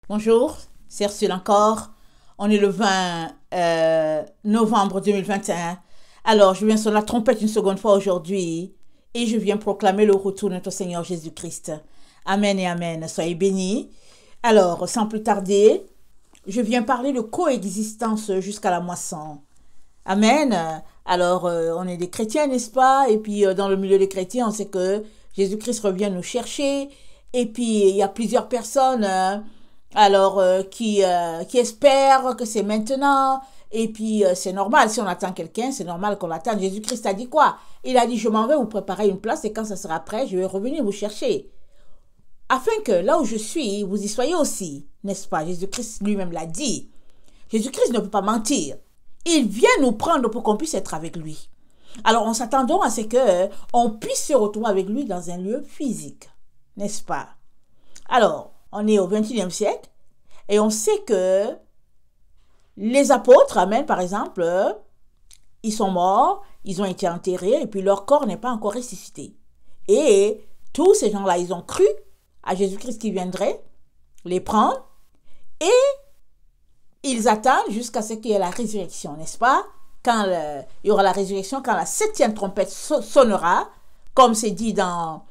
Bonjour, c'est Ursule encore. On est le 20 novembre 2021. Alors, je viens sur la trompette une seconde fois aujourd'hui et je viens proclamer le retour de notre Seigneur Jésus-Christ. Amen et Amen. Soyez bénis. Alors, sans plus tarder, je viens parler de coexistence jusqu'à la moisson. Amen. Alors, on est des chrétiens, n'est-ce pas? Et puis, dans le milieu des chrétiens, on sait que Jésus-Christ revient nous chercher. Et puis, il y a plusieurs personnes qui espèrent que c'est maintenant. Et puis, c'est normal. Si on attend quelqu'un, c'est normal qu'on l'attende. Jésus-Christ a dit quoi? Il a dit, je m'en vais vous préparer une place et quand ça sera prêt, je vais revenir vous chercher. Afin que là où je suis, vous y soyez aussi. N'est-ce pas? Jésus-Christ lui-même l'a dit. Jésus-Christ ne peut pas mentir. Il vient nous prendre pour qu'on puisse être avec lui. Alors, on s'attend donc à ce qu'on puisse se retrouver avec lui dans un lieu physique. N'est-ce pas? Alors, on est au XXIe siècle et on sait que les apôtres, amen, par exemple, ils sont morts, ils ont été enterrés et puis leur corps n'est pas encore ressuscité. Et tous ces gens-là, ils ont cru à Jésus-Christ qui viendrait les prendre et ils attendent jusqu'à ce qu'il y ait la résurrection, n'est-ce pas? Quand il y aura la résurrection, quand la septième trompette sonnera, comme c'est dit dans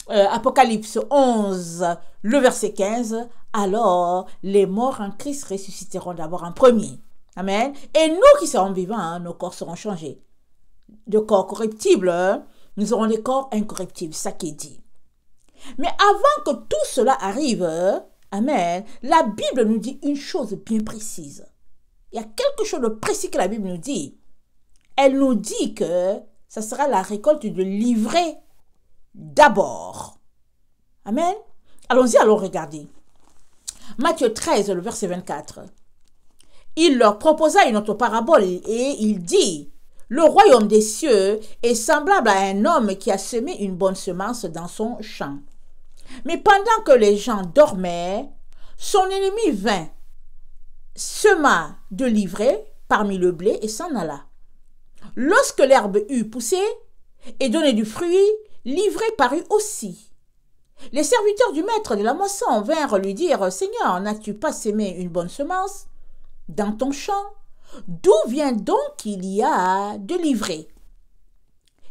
Apocalypse 11, le verset 15, alors les morts en Christ ressusciteront d'abord en premier. Amen. Et nous qui serons vivants, hein, nos corps seront changés. De corps corruptibles, hein, nous aurons des corps incorruptibles, ça qui est dit. Mais avant que tout cela arrive, amen, la Bible nous dit une chose bien précise. Il y a quelque chose de précis que la Bible nous dit. Elle nous dit que ça sera la récolte de l'ivraie d'abord. Amen. Allons-y, allons regarder. Matthieu 13, le verset 24. Il leur proposa une autre parabole et il dit, le royaume des cieux est semblable à un homme qui a semé une bonne semence dans son champ. Mais pendant que les gens dormaient, son ennemi vint, sema de l'ivraie parmi le blé et s'en alla. Lorsque l'herbe eut poussé et donné du fruit, l'ivraie parut aussi. Les serviteurs du maître de la moisson vinrent lui dire, « Seigneur, n'as-tu pas sémé une bonne semence dans ton champ? D'où vient donc qu'il y a de l'ivraie ?»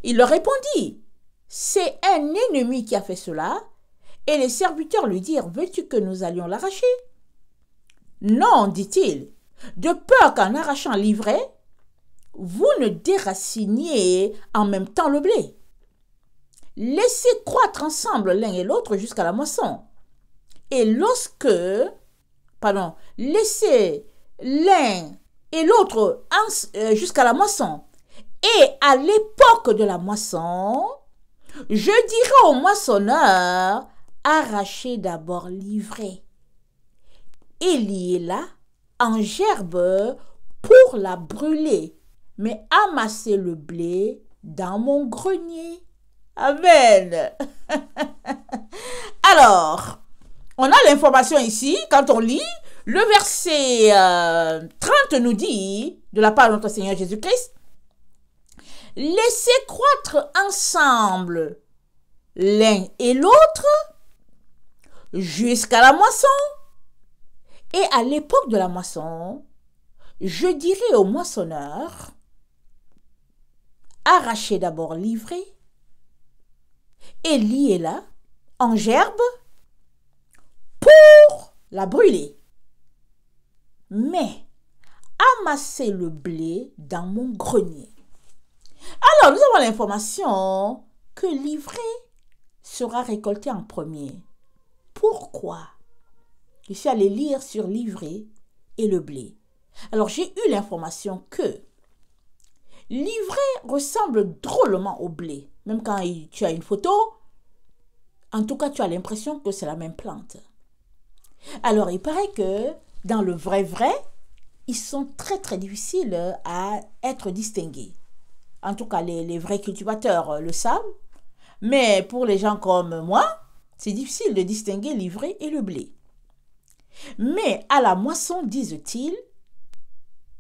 Il leur répondit, « C'est un ennemi qui a fait cela. » Et les serviteurs lui dirent, « Veux-tu que nous allions l'arracher ?» Non, dit-il, de peur qu'en arrachant l'ivraie, vous ne déraciniez en même temps le blé. Laissez croître ensemble l'un et l'autre jusqu'à la moisson. Et laissez l'un et l'autre jusqu'à la moisson. Et à l'époque de la moisson, je dirai au moissonneur, arrachez d'abord l'ivraie et liez-la en gerbe pour la brûler, mais amassez le blé dans mon grenier. Amen. Alors, on a l'information ici, quand on lit, le verset 30 nous dit, de la part de notre Seigneur Jésus-Christ, « Laissez croître ensemble l'un et l'autre jusqu'à la moisson. Et à l'époque de la moisson, je dirai au moissonneur, arrachez d'abord l'ivraie et liez-la en gerbe pour la brûler. Mais amassez le blé dans mon grenier. » Alors, nous avons l'information que l'ivraie sera récoltée en premier. Pourquoi? Je suis allée lire sur l'ivraie et le blé. Alors, j'ai eu l'information que l'ivraie ressemble drôlement au blé. Même quand tu as une photo, en tout cas, tu as l'impression que c'est la même plante. Alors, il paraît que dans le vrai, ils sont très, très difficiles à être distingués. En tout cas, les vrais cultivateurs le savent. Mais pour les gens comme moi, c'est difficile de distinguer l'ivraie et le blé. Mais à la moisson, disent-ils,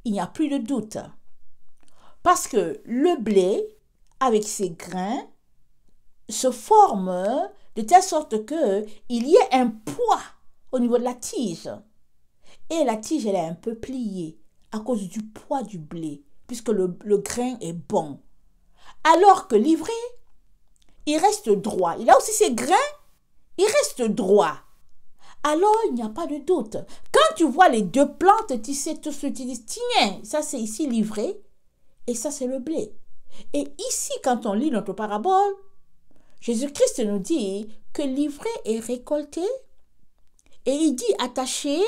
il n'y a plus de doute. Parce que le blé, avec ses grains, se forme de telle sorte qu'il y ait un poids au niveau de la tige. Et la tige, elle est un peu pliée à cause du poids du blé, puisque le grain est bon. Alors que l'ivraie, il reste droit. Il a aussi ses grains, il reste droit. Alors, il n'y a pas de doute. Quand tu vois les deux plantes, tu sais tout ce que tu dis. Tiens, ça c'est ici l'ivraie et ça c'est le blé. Et ici, quand on lit notre parabole, Jésus-Christ nous dit que l'ivraie est récoltée et il dit attaché,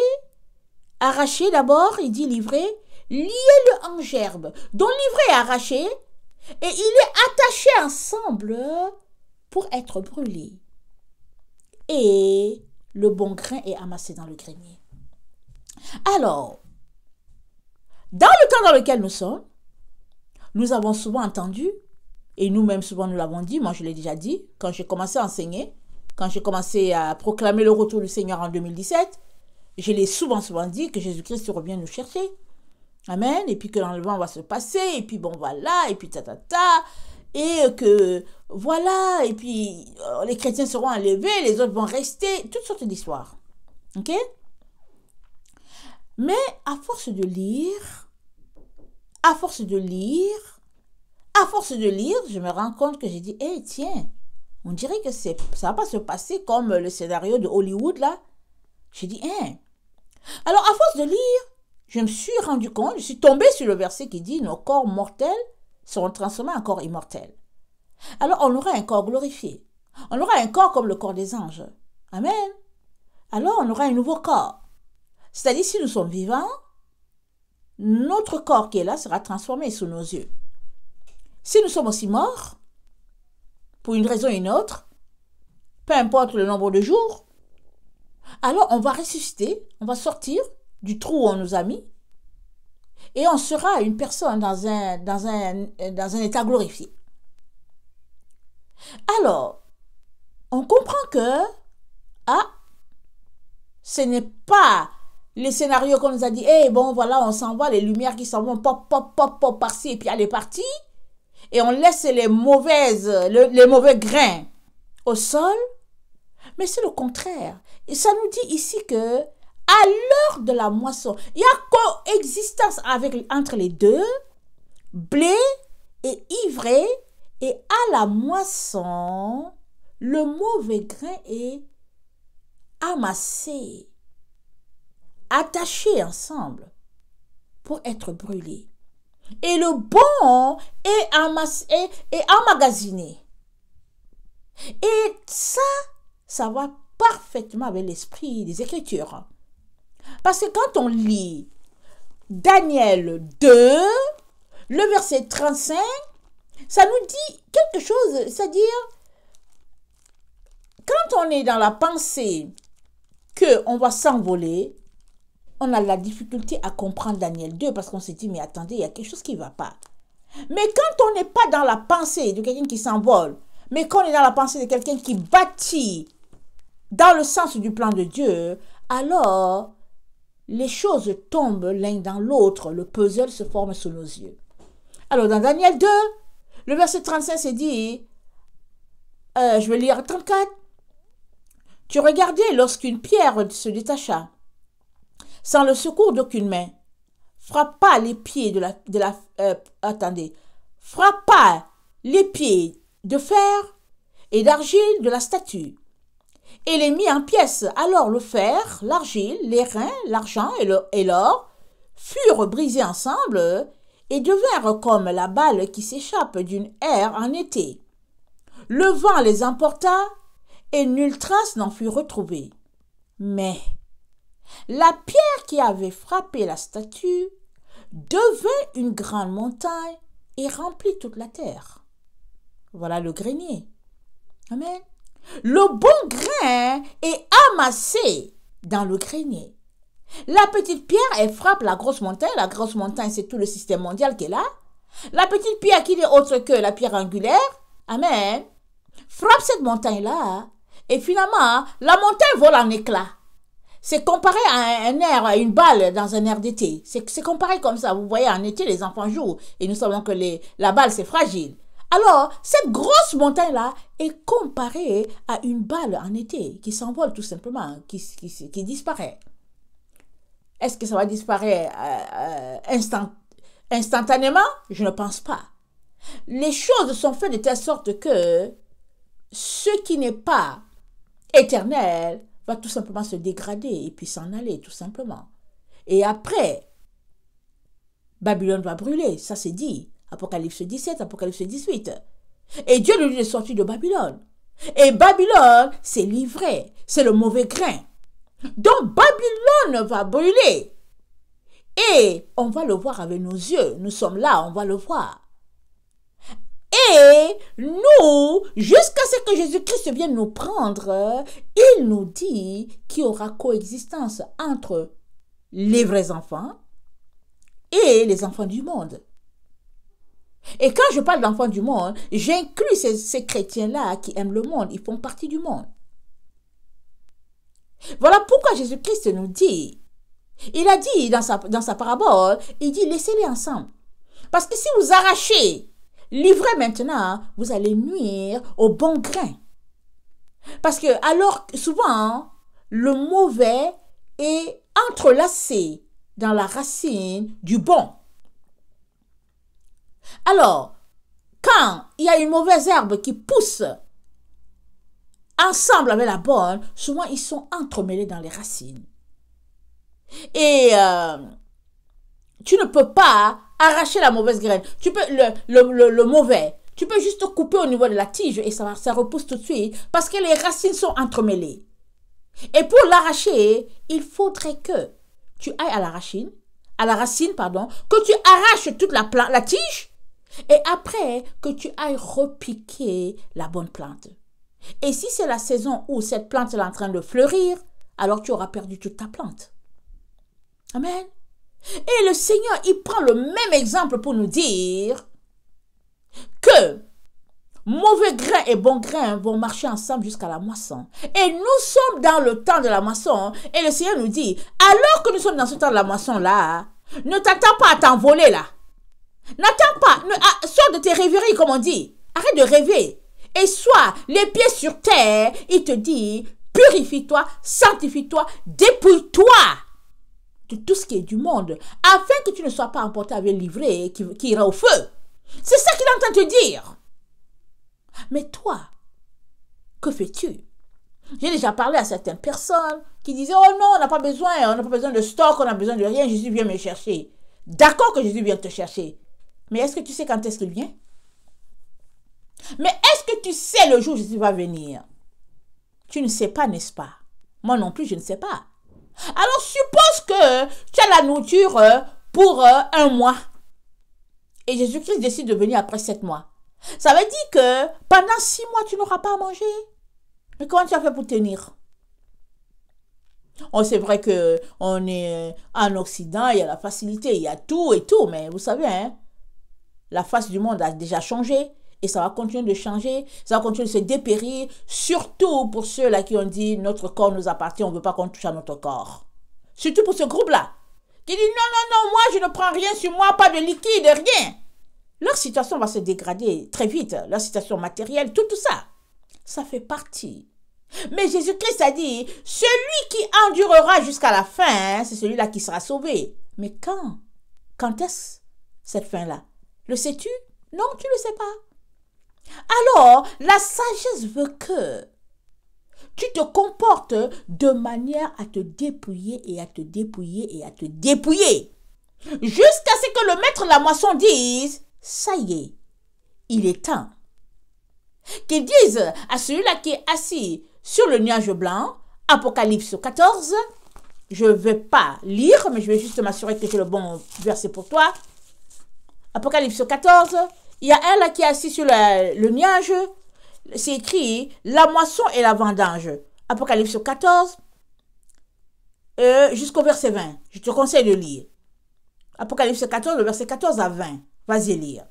arraché d'abord, il dit l'ivraie, liez-le en gerbe. Donc l'ivraie est arraché et il est attaché ensemble pour être brûlé. Et le bon grain est amassé dans le grenier. Alors, dans le temps dans lequel nous sommes, nous avons souvent entendu, et nous-mêmes souvent nous l'avons dit, moi je l'ai déjà dit, quand j'ai commencé à enseigner, quand j'ai commencé à proclamer le retour du Seigneur en 2017, je l'ai souvent dit que Jésus-Christ revient nous chercher. Amen. Et puis que l'enlèvement va se passer, et puis bon voilà, et puis et que voilà, et puis les chrétiens seront enlevés, les autres vont rester, toutes sortes d'histoires. Ok? Mais à force de lire, je me rends compte que j'ai dit, hé, tiens, on dirait que ça va pas se passer comme le scénario de Hollywood, là. J'ai dit, hein. Alors, à force de lire, je me suis rendu compte, je suis tombée sur le verset qui dit, nos corps mortels seront transformés en corps immortels. Alors, on aura un corps glorifié. On aura un corps comme le corps des anges. Amen. Alors, on aura un nouveau corps. C'est-à-dire, si nous sommes vivants, notre corps qui est là sera transformé sous nos yeux. Si nous sommes aussi morts, pour une raison ou une autre, peu importe le nombre de jours, alors on va ressusciter, on va sortir du trou où on nous a mis, et on sera une personne dans un état glorifié. Alors, on comprend que, ce n'est pas les scénarios qu'on nous a dit, bon voilà, on s'envoie, les lumières qui s'en vont, pop, pop, pop, pop, par-ci, et puis elle est partie, et on laisse les mauvais grains au sol, mais c'est le contraire. Et ça nous dit ici que, à l'heure de la moisson, il y a coexistence entre les deux, blé et ivraie, et à la moisson, le mauvais grain est amassé, attaché ensemble pour être brûlé. Et le bon est emmagasiné. Et ça va parfaitement avec l'esprit des Écritures. Parce que quand on lit Daniel 2, le verset 35, ça nous dit quelque chose, c'est-à-dire, quand on est dans la pensée qu'on va s'envoler, on a la difficulté à comprendre Daniel 2 parce qu'on s'est dit, mais attendez, il y a quelque chose qui ne va pas. Mais quand on n'est pas dans la pensée de quelqu'un qui s'envole, mais qu'on est dans la pensée de quelqu'un qui bâtit dans le sens du plan de Dieu, alors les choses tombent l'un dans l'autre, le puzzle se forme sous nos yeux. Alors dans Daniel 2, le verset 35 c'est dit, je vais lire 34, tu regardais lorsqu'une pierre se détacha, sans le secours d'aucune main, frappa les pieds frappa les pieds de fer et d'argile de la statue, et les mit en pièces. Alors le fer, l'argile, les reins, l'argent et l'or furent brisés ensemble et devinrent comme la balle qui s'échappe d'une aire en été. Le vent les emporta et nulle trace n'en fut retrouvée. Mais la pierre qui avait frappé la statue devint une grande montagne et remplit toute la terre. Voilà le grenier. Amen. Le bon grain est amassé dans le grenier. La petite pierre, elle frappe la grosse montagne. La grosse montagne, c'est tout le système mondial qui est là. La petite pierre qui n'est autre que la pierre angulaire, amen, frappe cette montagne-là. Et finalement, la montagne vole en éclats. C'est comparé à un air, à une balle dans un air d'été. C'est comparé comme ça. Vous voyez, en été, les enfants jouent. Et nous savons que la balle, c'est fragile. Alors, cette grosse montagne-là est comparée à une balle en été qui s'envole tout simplement, qui disparaît. Est-ce que ça va disparaître instantanément? Je ne pense pas. Les choses sont faites de telle sorte que ce qui n'est pas éternel va tout simplement se dégrader et puis s'en aller, tout simplement. Et après, Babylone va brûler, ça c'est dit. Apocalypse 17, Apocalypse 18. Et Dieu nous dit de sortir de Babylone. Et Babylone, c'est l'ivraie, c'est le mauvais grain. Donc Babylone va brûler. Et on va le voir avec nos yeux. Nous sommes là, on va le voir. Et nous, jusqu'à ce que Jésus-Christ vienne nous prendre, il nous dit qu'il y aura coexistence entre les vrais enfants et les enfants du monde. Et quand je parle d'enfants du monde, j'inclus ces chrétiens-là qui aiment le monde. Ils font partie du monde. Voilà pourquoi Jésus-Christ nous dit, il a dit dans sa parabole, il dit laissez-les ensemble. Parce que si vous arrachez l'ivraie maintenant, vous allez nuire au bon grain. Parce que alors souvent, le mauvais est entrelacé dans la racine du bon. Alors, quand il y a une mauvaise herbe qui pousse ensemble avec la bonne, souvent ils sont entremêlés dans les racines. Et tu ne peux pas arracher la mauvaise graine. Tu peux le mauvais. Tu peux juste couper au niveau de la tige et ça repousse tout de suite parce que les racines sont entremêlées. Et pour l'arracher, il faudrait que tu ailles à la racine, que tu arraches toute la tige et après que tu ailles repiquer la bonne plante. Et si c'est la saison où cette plante est en train de fleurir, alors tu auras perdu toute ta plante. Amen. Et le Seigneur, il prend le même exemple pour nous dire que mauvais grain et bon grain vont marcher ensemble jusqu'à la moisson. Et nous sommes dans le temps de la moisson. Et le Seigneur nous dit, alors que nous sommes dans ce temps de la moisson-là, ne t'attends pas à t'envoler là. N'attends pas, sors de tes rêveries comme on dit. Arrête de rêver. Et sois les pieds sur terre, il te dit, purifie-toi, sanctifie-toi, dépouille-toi de tout ce qui est du monde, afin que tu ne sois pas emporté avec l'ivraie qui ira au feu. C'est ça qu'il est en train de te dire. Mais toi, que fais-tu? J'ai déjà parlé à certaines personnes qui disaient, oh non, on n'a pas besoin de stock, on n'a besoin de rien, Jésus vient me chercher. D'accord que Jésus vient te chercher. Mais est-ce que tu sais quand est-ce qu'il vient? Mais est-ce que tu sais le jour où Jésus va venir? Tu ne sais pas, n'est-ce pas? Moi non plus, je ne sais pas. Alors suppose que tu as la nourriture pour 1 mois. Et Jésus-Christ décide de venir après 7 mois. Ça veut dire que pendant 6 mois, tu n'auras pas à manger. Mais comment tu as fait pour tenir? Oh, c'est vrai qu'on est en Occident, il y a la facilité, il y a tout et tout. Mais vous savez, hein, la face du monde a déjà changé. Et ça va continuer de changer, ça va continuer de se dépérir, surtout pour ceux-là qui ont dit notre corps nous appartient, on ne veut pas qu'on touche à notre corps. Surtout pour ce groupe-là, qui dit non, moi je ne prends rien sur moi, pas de liquide, rien. Leur situation va se dégrader très vite, leur situation matérielle, tout ça. Ça fait partie. Mais Jésus-Christ a dit, celui qui endurera jusqu'à la fin, c'est celui-là qui sera sauvé. Mais quand? Quand est-ce cette fin-là? Le sais-tu? Non, tu ne le sais pas. Alors, la sagesse veut que tu te comportes de manière à te dépouiller et à te dépouiller et à te dépouiller. Jusqu'à ce que le maître de la moisson dise, ça y est, il est temps. Qu'il dise à celui-là qui est assis sur le nuage blanc, Apocalypse 14, je ne vais pas lire, mais je vais juste m'assurer que j'ai le bon verset pour toi. Apocalypse 14, il y a un là qui est assis sur le nuage. C'est écrit la moisson et la vendange. Apocalypse 14 jusqu'au verset 20. Je te conseille de lire. Apocalypse 14, le verset 14 à 20. Vas-y lire.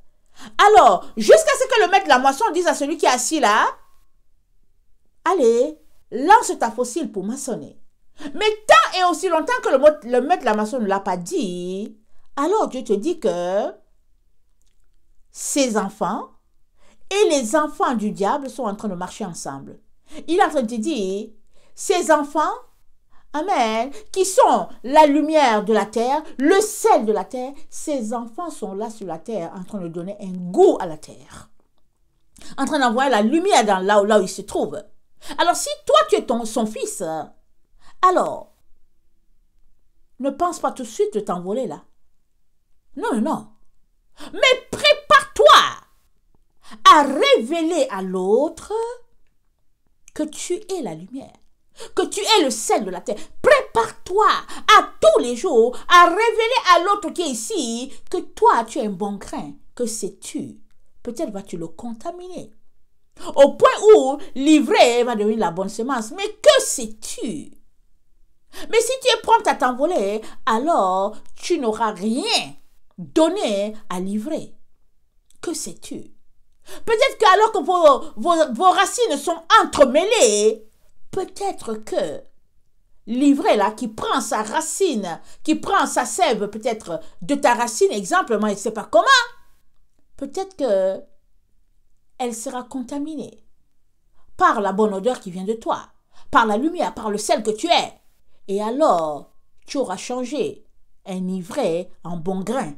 Alors, jusqu'à ce que le maître de la moisson dise à celui qui est assis là, allez, lance ta fossile pour maçonner. Mais tant et aussi longtemps que le maître de la moisson ne l'a pas dit, alors Dieu te dit que ses enfants et les enfants du diable sont en train de marcher ensemble. Il est en train de te dire, ces enfants Amen, qui sont la lumière de la terre, le sel de la terre. Ces enfants sont là sur la terre en train de donner un goût à la terre, en train d'envoyer la lumière dans là où il se trouve. Alors si toi tu es son fils, alors ne pense pas tout de suite de t'envoler là. Non, non, non. Mais prépare-toi à révéler à l'autre que tu es la lumière, que tu es le sel de la terre. Prépare-toi à tous les jours à révéler à l'autre qui est ici que toi, tu es un bon grain. Que sais-tu? Peut-être vas-tu le contaminer. Au point où l'ivraie va devenir la bonne semence. Mais que sais-tu? Mais si tu es prompt à t'envoler, alors tu n'auras rien donné à l'ivraie. Que sais-tu? Peut-être qu'alors que vos racines sont entremêlées, peut-être que l'ivraie là qui prend sa racine, qui prend sa sève peut-être de ta racine, exemple, moi je ne sais pas comment, peut-être que elle sera contaminée par la bonne odeur qui vient de toi, par la lumière, par le sel que tu es. Et alors, tu auras changé un ivraie en bon grain.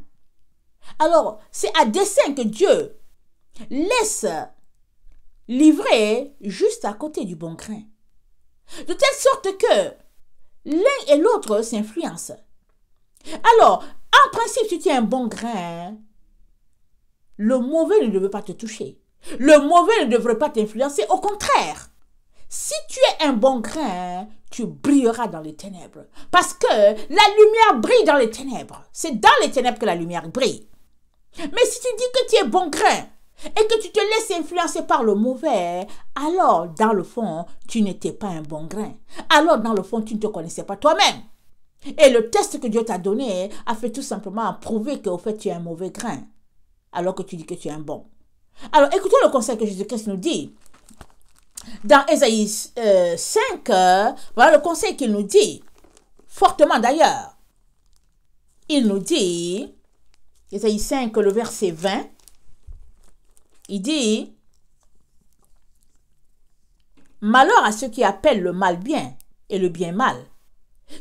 Alors, c'est à dessein que Dieu laisse l'ivraie juste à côté du bon grain. De telle sorte que l'un et l'autre s'influencent. Alors, en principe, si tu es un bon grain, le mauvais ne devrait pas te toucher. Le mauvais ne devrait pas t'influencer. Au contraire, si tu es un bon grain, tu brilleras dans les ténèbres. Parce que la lumière brille dans les ténèbres. C'est dans les ténèbres que la lumière brille. Mais si tu dis que tu es bon grain et que tu te laisses influencer par le mauvais, alors dans le fond, tu n'étais pas un bon grain. Alors dans le fond, tu ne te connaissais pas toi-même. Et le test que Dieu t'a donné a fait tout simplement prouver qu'au fait tu es un mauvais grain, alors que tu dis que tu es un bon. Alors écoutons le conseil que Jésus-Christ nous dit. Dans Ésaïe 5, voilà le conseil qu'il nous dit, fortement d'ailleurs. Il nous dit, Ésaïe 5, le verset 20, il dit, « Malheur à ceux qui appellent le mal bien et le bien mal,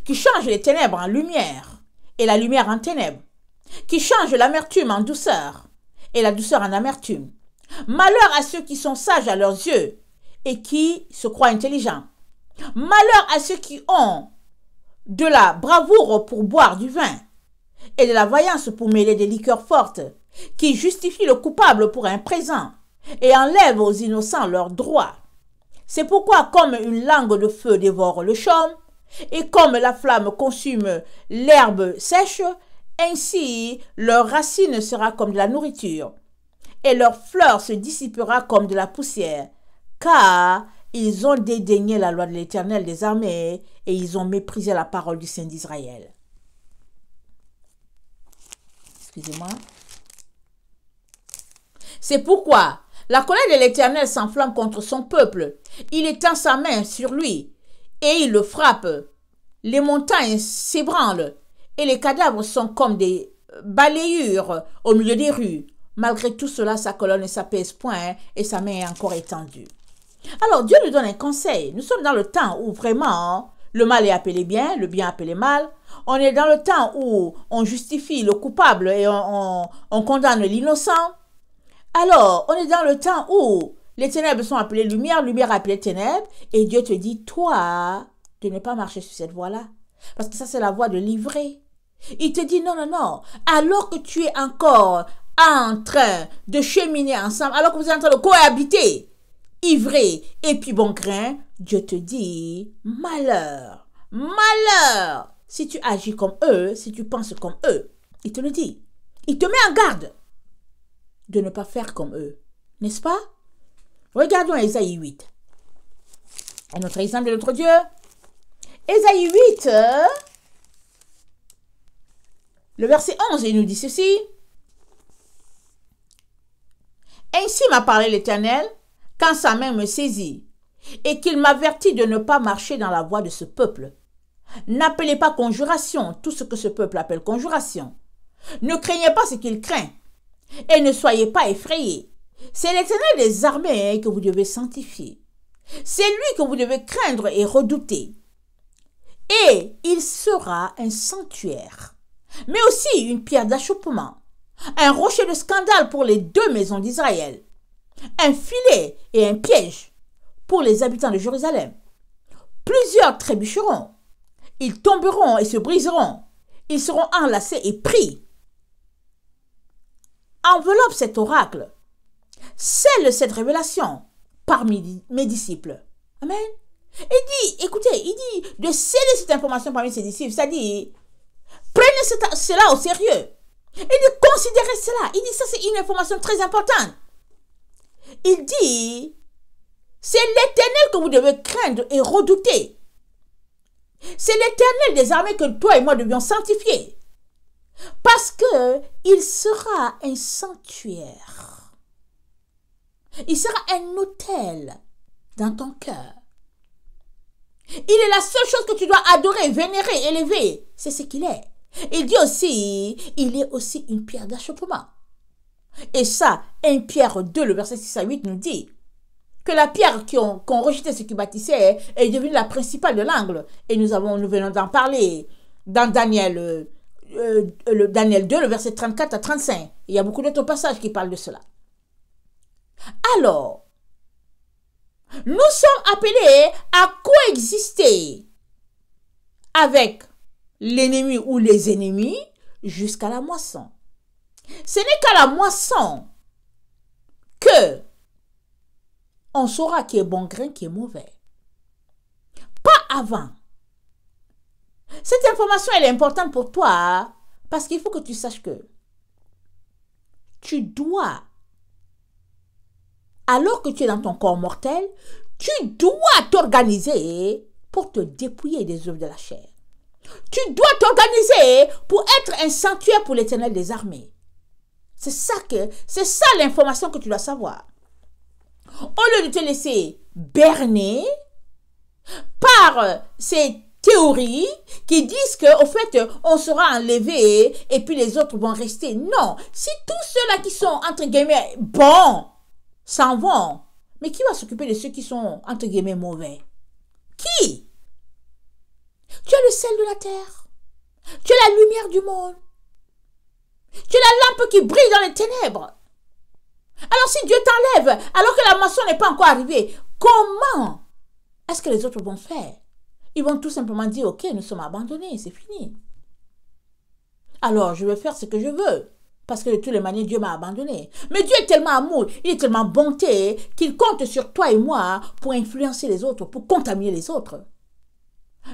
qui changent les ténèbres en lumière et la lumière en ténèbres, qui changent l'amertume en douceur et la douceur en amertume. Malheur à ceux qui sont sages à leurs yeux et qui se croient intelligents. Malheur à ceux qui ont de la bravoure pour boire du vin et de la vaillance pour mêler des liqueurs fortes, qui justifient le coupable pour un présent et enlèvent aux innocents leurs droits. C'est pourquoi, comme une langue de feu dévore le chaume, et comme la flamme consume l'herbe sèche, ainsi leur racine sera comme de la nourriture, et leur fleur se dissipera comme de la poussière, car ils ont dédaigné la loi de l'Éternel des armées, et ils ont méprisé la parole du Saint d'Israël. Excusez-moi. C'est pourquoi la colère de l'Éternel s'enflamme contre son peuple. Il étend sa main sur lui et il le frappe. Les montagnes s'ébranlent et les cadavres sont comme des balayures au milieu des rues. Malgré tout cela, sa colonne ne s'apaise point et sa main est encore étendue. Alors Dieu nous donne un conseil. Nous sommes dans le temps où vraiment le mal est appelé bien, le bien appelé mal. On est dans le temps où on justifie le coupable et on condamne l'innocent. Alors, on est dans le temps où les ténèbres sont appelées lumière, lumière appelée ténèbres, et Dieu te dit, toi, de ne pas marcher sur cette voie-là. Parce que ça, c'est la voie de l'ivraie. Il te dit, non, non, non. Alors que tu es encore en train de cheminer ensemble, alors que vous êtes en train de cohabiter, ivraie et puis bon grain, Dieu te dit, malheur, malheur, si tu agis comme eux, si tu penses comme eux. Il te le dit. Il te met en garde de ne pas faire comme eux. N'est-ce pas? Regardons Ésaïe 8. Un autre exemple de notre Dieu. Ésaïe 8, le verset 11, il nous dit ceci. Ainsi m'a parlé l'Éternel, quand sa main me saisit, et qu'il m'avertit de ne pas marcher dans la voie de ce peuple. N'appelez pas conjuration tout ce que ce peuple appelle conjuration. Ne craignez pas ce qu'il craint, et ne soyez pas effrayés. C'est l'Éternel des armées que vous devez sanctifier. C'est lui que vous devez craindre et redouter. Et il sera un sanctuaire, mais aussi une pierre d'achoppement, un rocher de scandale pour les deux maisons d'Israël, un filet et un piège pour les habitants de Jérusalem. Plusieurs trébucheront, ils tomberont et se briseront, ils seront enlacés et pris. Enveloppe cet oracle, scelle cette révélation parmi mes disciples. Amen. Il dit, écoutez, il dit de sceller cette information parmi ses disciples, c'est-à-dire, prenez cela au sérieux. Il dit, considérez cela. Il dit, ça c'est une information très importante. Il dit, c'est l'Éternel que vous devez craindre et redouter. C'est l'Éternel des armées que toi et moi devions sanctifier. Parce que il sera un sanctuaire. Il sera un autel dans ton cœur. Il est la seule chose que tu dois adorer, vénérer, élever. C'est ce qu'il est. Il dit aussi, il est aussi une pierre d'achoppement. Et ça, 1 Pierre 2, le verset 6 à 8 nous dit que la pierre qu'ont rejeté ceux qui bâtissaient est devenue la principale de l'angle. Et nous venons d'en parler dans Daniel 2, le verset 34 à 35. Il y a beaucoup d'autres passages qui parlent de cela. Alors, nous sommes appelés à coexister avec l'ennemi ou les ennemis jusqu'à la moisson. Ce n'est qu'à la moisson que on saura qui est bon grain, qui est mauvais. Pas avant. Cette information, elle est importante pour toi parce qu'il faut que tu saches que tu dois, alors que tu es dans ton corps mortel, tu dois t'organiser pour te dépouiller des œuvres de la chair. Tu dois t'organiser pour être un sanctuaire pour l'Éternel des armées. C'est ça l'information que tu dois savoir. Au lieu de te laisser berner par ces théories qui disent que, au fait, on sera enlevé et puis les autres vont rester. Non, si tous ceux-là qui sont, entre guillemets, bons, s'en vont, mais qui va s'occuper de ceux qui sont, entre guillemets, mauvais? Qui? Tu es le sel de la terre. Tu es la lumière du monde. Tu es la lampe qui brille dans les ténèbres. Alors si Dieu t'enlève, alors que la moisson n'est pas encore arrivée, comment est-ce que les autres vont faire? Ils vont tout simplement dire, ok, nous sommes abandonnés, c'est fini. Alors je vais faire ce que je veux, parce que de toutes les manières, Dieu m'a abandonné. Mais Dieu est tellement amour, il est tellement bonté, qu'il compte sur toi et moi pour influencer les autres, pour contaminer les autres.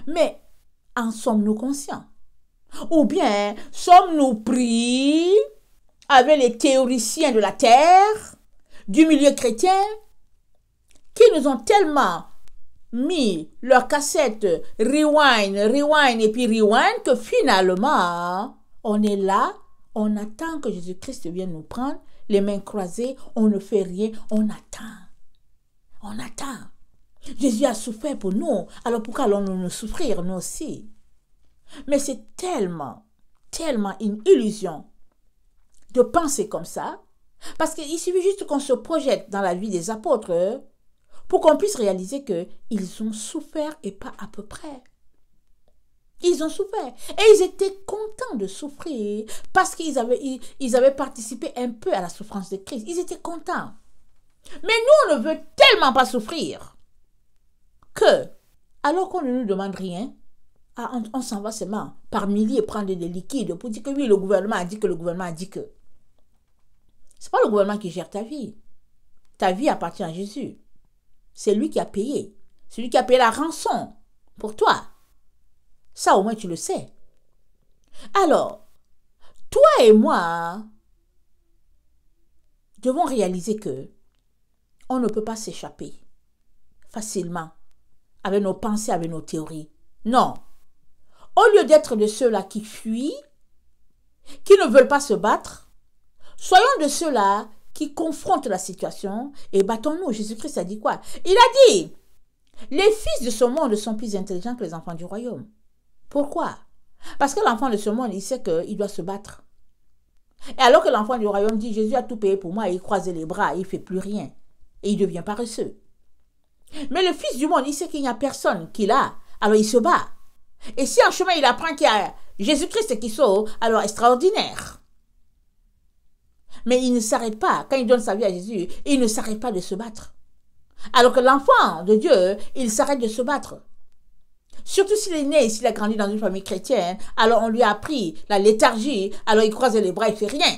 Mais en sommes-nous conscients? Ou bien sommes-nous pris avec les théoriciens de la terre, du milieu chrétien, qui nous ont tellement mis leur cassette rewind et puis rewind que finalement, on est là, on attend que Jésus-Christ vienne nous prendre, les mains croisées, on ne fait rien, on attend. On attend. Jésus a souffert pour nous, alors pourquoi allons-nous souffrir, nous aussi? Mais c'est tellement une illusion de penser comme ça, parce qu'il suffit juste qu'on se projette dans la vie des apôtres pour qu'on puisse réaliser qu'ils ont souffert et pas à peu près. Ils ont souffert et ils étaient contents de souffrir parce qu'ils avaient participé un peu à la souffrance de Christ. Ils étaient contents. Mais nous, on ne veut tellement pas souffrir que, alors qu'on ne nous demande rien, on s'en va seulement par milliers prendre des liquides pour dire que oui, le gouvernement a dit que, le gouvernement a dit que. Ce n'est pas le gouvernement qui gère ta vie. Ta vie appartient à Jésus. C'est lui qui a payé. C'est lui qui a payé la rançon pour toi. Ça, au moins, tu le sais. Alors, toi et moi devons réaliser que on ne peut pas s'échapper facilement avec nos pensées, avec nos théories. Non. Au lieu d'être de ceux-là qui fuient, qui ne veulent pas se battre, soyons de ceux-là qui confrontent la situation et battons-nous. Jésus-Christ a dit quoi? Il a dit, les fils de ce monde sont plus intelligents que les enfants du royaume. Pourquoi? Parce que l'enfant de ce monde, il sait qu'il doit se battre. Et alors que l'enfant du royaume dit, Jésus a tout payé pour moi, et il croise les bras, il ne fait plus rien. Et il devient paresseux. Mais le fils du monde, il sait qu'il n'y a personne qui l'a, alors il se bat. Et si en chemin il apprend qu'il y a Jésus-Christ qui sauve, alors extraordinaire. Mais il ne s'arrête pas. Quand il donne sa vie à Jésus, il ne s'arrête pas de se battre. Alors que l'enfant de Dieu, il s'arrête de se battre. Surtout s'il est né, s'il a grandi dans une famille chrétienne, alors on lui a appris la léthargie, alors il croise les bras, il ne fait rien.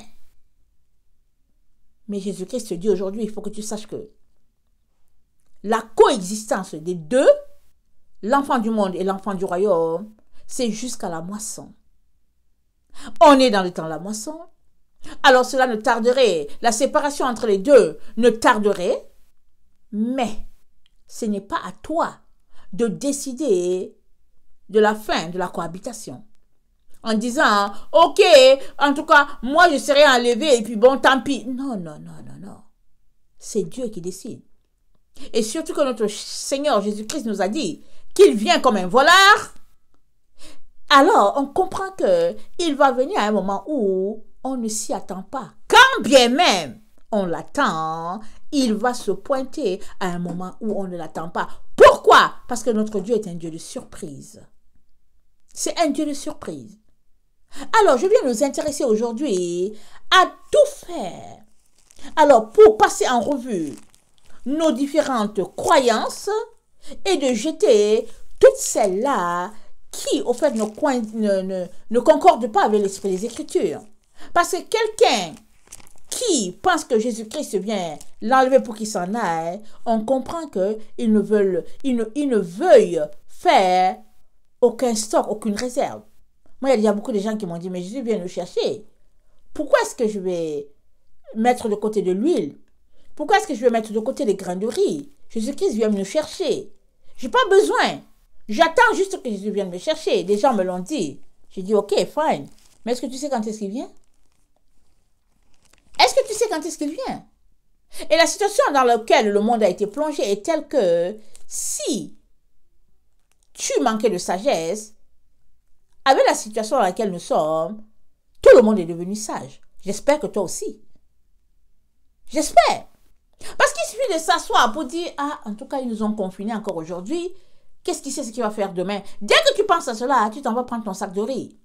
Mais Jésus-Christ te dit aujourd'hui, il faut que tu saches que la coexistence des deux, l'enfant du monde et l'enfant du royaume, c'est jusqu'à la moisson. On est dans le temps de la moisson. Alors cela ne tarderait, la séparation entre les deux ne tarderait, mais ce n'est pas à toi de décider de la fin de la cohabitation. En disant, ok, en tout cas, moi je serai enlevé et puis bon, tant pis. Non, non, non, non, non. C'est Dieu qui décide. Et surtout que notre Seigneur Jésus-Christ nous a dit qu'il vient comme un voleur. Alors, on comprend qu'il va venir à un moment où on ne s'y attend pas. Quand bien même on l'attend, il va se pointer à un moment où on ne l'attend pas. Pourquoi? Parce que notre Dieu est un Dieu de surprise. C'est un Dieu de surprise. Alors, je viens nous intéresser aujourd'hui à tout faire. Alors, pour passer en revue nos différentes croyances et de jeter toutes celles-là qui, au fait, ne concordent pas avec l'esprit des Écritures. Parce que quelqu'un qui pense que Jésus-Christ vient l'enlever pour qu'il s'en aille, on comprend qu'il ne veuille faire aucun stock, aucune réserve. Moi, il y a beaucoup de gens qui m'ont dit, mais Jésus vient nous chercher. Pourquoi est-ce que je vais mettre de côté de l'huile? Pourquoi est-ce que je vais mettre de côté les grains de riz? Jésus-Christ vient me chercher. Je n'ai pas besoin. J'attends juste que Jésus vienne me chercher. Des gens me l'ont dit. J'ai dit, ok, fine. Mais est-ce que tu sais quand est-ce qu'il vient? Est-ce que tu sais quand est-ce qu'il vient? Et la situation dans laquelle le monde a été plongé est telle que si tu manquais de sagesse, avec la situation dans laquelle nous sommes, tout le monde est devenu sage. J'espère que toi aussi. J'espère. Parce qu'il suffit de s'asseoir pour dire, ah, en tout cas, ils nous ont confinés encore aujourd'hui. Qu'est-ce qu'il sait ce qu'il va faire demain? Dès que tu penses à cela, tu t'en vas prendre ton sac de riz.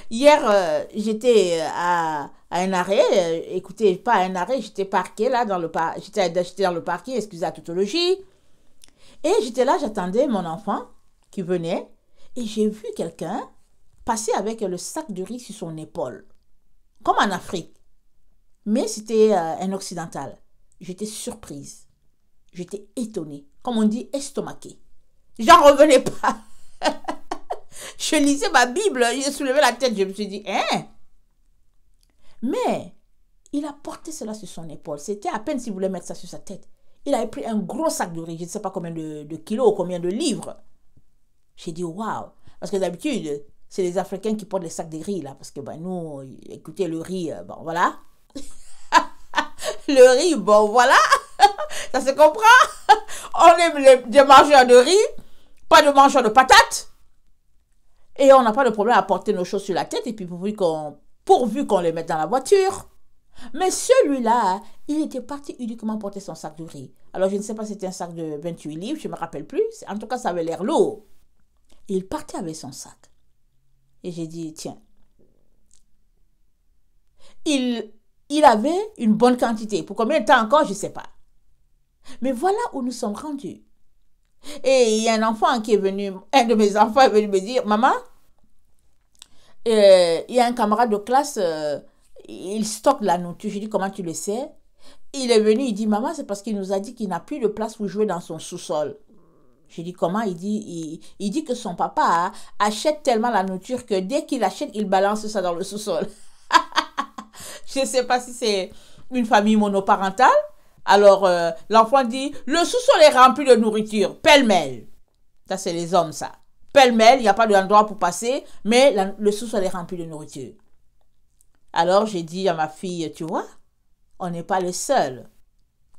Hier, j'étais à un arrêt. Écoutez, pas à un arrêt, j'étais parquée là dans le j'étais dans le parking, excusez la tautologie. Et j'étais là, j'attendais mon enfant qui venait. Et j'ai vu quelqu'un passer avec le sac de riz sur son épaule. Comme en Afrique. Mais c'était un occidental. J'étais surprise. J'étais étonnée. Comme on dit, estomaquée. J'en revenais pas. Je lisais ma Bible, j'ai soulevé la tête, je me suis dit, hein? Mais il a porté cela sur son épaule. C'était à peine s'il voulait mettre ça sur sa tête. Il avait pris un gros sac de riz, je ne sais pas combien de kilos, combien de livres. J'ai dit, waouh! Parce que d'habitude, c'est les Africains qui portent les sacs de riz, là. Parce que, nous, écoutez, le riz, bon, voilà. Le riz, bon, voilà. Ça se comprend. On est des mangeurs de riz, pas de mangeurs de patates. Et on n'a pas de problème à porter nos choses sur la tête et puis pourvu qu'on les mette dans la voiture. Mais celui-là, il était parti uniquement porter son sac de riz. Alors, je ne sais pas si c'était un sac de 28 livres, je ne me rappelle plus. En tout cas, ça avait l'air lourd. Et il partait avec son sac. Et j'ai dit, tiens. Il avait une bonne quantité. Pour combien de temps encore, je ne sais pas. Mais voilà où nous sommes rendus. Et il y a un enfant qui est venu, un de mes enfants est venu me dire, maman, il y a un camarade de classe, il stocke de la nourriture. Je dis, comment tu le sais? Il est venu, il dit, maman, c'est parce qu'il nous a dit qu'il n'a plus de place pour jouer dans son sous-sol. Je dis, comment? Il dit que son papa achète tellement la nourriture que dès qu'il achète, il balance ça dans le sous-sol. Je ne sais pas si c'est une famille monoparentale. Alors, l'enfant dit, le sous-sol est rempli de nourriture, pêle-mêle. Ça, c'est les hommes, ça. Pêle-mêle, il n'y a pas d'endroit pour passer, mais le sous-sol est rempli de nourriture. Alors, j'ai dit à ma fille, tu vois, on n'est pas le seul.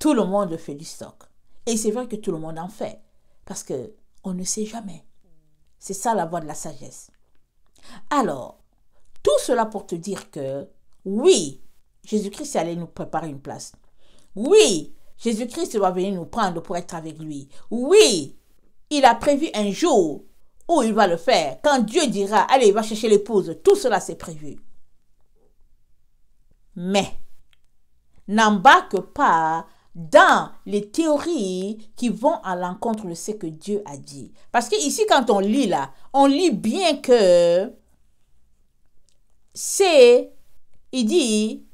Tout le monde fait du stock. Et c'est vrai que tout le monde en fait. Parce qu'on ne sait jamais. C'est ça la voie de la sagesse. Alors, tout cela pour te dire que, oui, Jésus-Christ est allé nous préparer une place. Oui, Jésus-Christ va venir nous prendre pour être avec lui. Oui, il a prévu un jour où il va le faire. Quand Dieu dira, allez, il va chercher l'épouse, tout cela c'est prévu. Mais, n'embarque pas dans les théories qui vont à l'encontre de ce que Dieu a dit. Parce que ici, quand on lit là, on lit bien que il dit,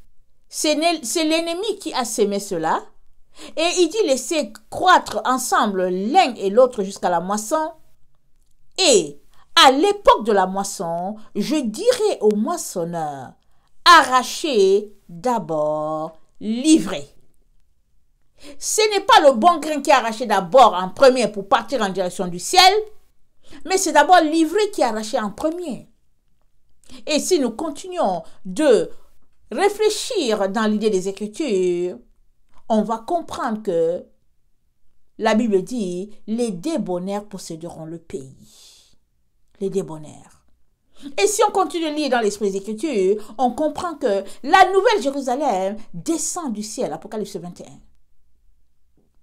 c'est l'ennemi qui a sémé cela. Et il dit, laissez croître ensemble l'un et l'autre jusqu'à la moisson. Et à l'époque de la moisson, je dirai au moissonneur, arrachez d'abord, livrez. Ce n'est pas le bon grain qui est arraché d'abord en premier pour partir en direction du ciel, mais c'est d'abord livré qui est arraché en premier. Et si nous continuons de réfléchir dans l'idée des Écritures, on va comprendre que la Bible dit, les débonnaires posséderont le pays. Les débonnaires. Et si on continue de lire dans l'esprit des Écritures, on comprend que la nouvelle Jérusalem descend du ciel, Apocalypse 21.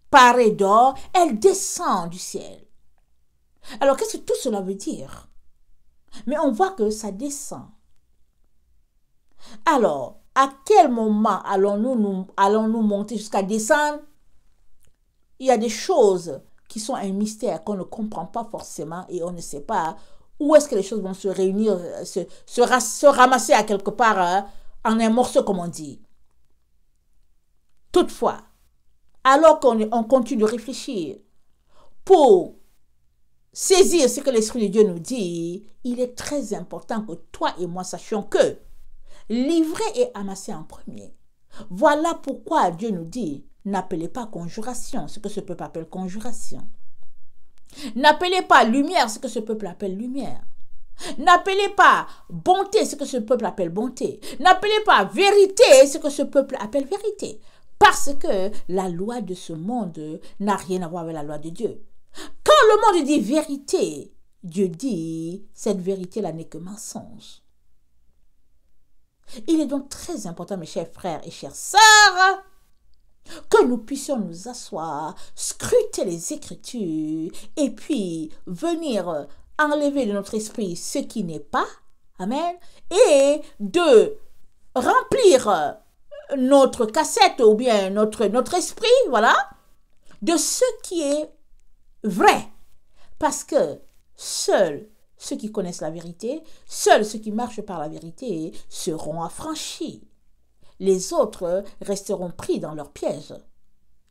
Parée d'or, elle descend du ciel. Alors, qu'est-ce que tout cela veut dire? Mais on voit que ça descend. Alors, à quel moment allons-nous monter jusqu'à descendre? Il y a des choses qui sont un mystère qu'on ne comprend pas forcément et on ne sait pas où est-ce que les choses vont se réunir, se ramasser à quelque part en un morceau, comme on dit. Toutefois, alors qu'on continue de réfléchir pour saisir ce que l'Esprit de Dieu nous dit, il est très important que toi et moi sachions que livrer et amasser en premier. Voilà pourquoi Dieu nous dit, n'appelez pas conjuration, ce que ce peuple appelle conjuration. N'appelez pas lumière, ce que ce peuple appelle lumière. N'appelez pas bonté, ce que ce peuple appelle bonté. N'appelez pas vérité, ce que ce peuple appelle vérité. Parce que la loi de ce monde n'a rien à voir avec la loi de Dieu. Quand le monde dit vérité, Dieu dit, cette vérité-là n'est que mensonge. Il est donc très important, mes chers frères et chères sœurs, que nous puissions nous asseoir, scruter les Écritures et puis venir enlever de notre esprit ce qui n'est pas, amen, et de remplir notre cassette ou bien notre esprit, voilà, de ce qui est vrai. Parce que seuls ceux qui connaissent la vérité, seuls ceux qui marchent par la vérité seront affranchis. Les autres resteront pris dans leur piège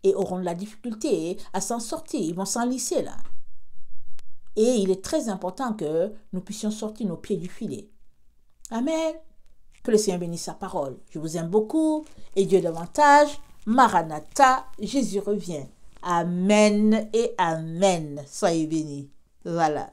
et auront de la difficulté à s'en sortir. Ils vont s'enlisser là. Et il est très important que nous puissions sortir nos pieds du filet. Amen. Que le Seigneur bénisse sa parole. Je vous aime beaucoup et Dieu davantage. Maranatha, Jésus revient. Amen et amen. Soyez bénis. Voilà.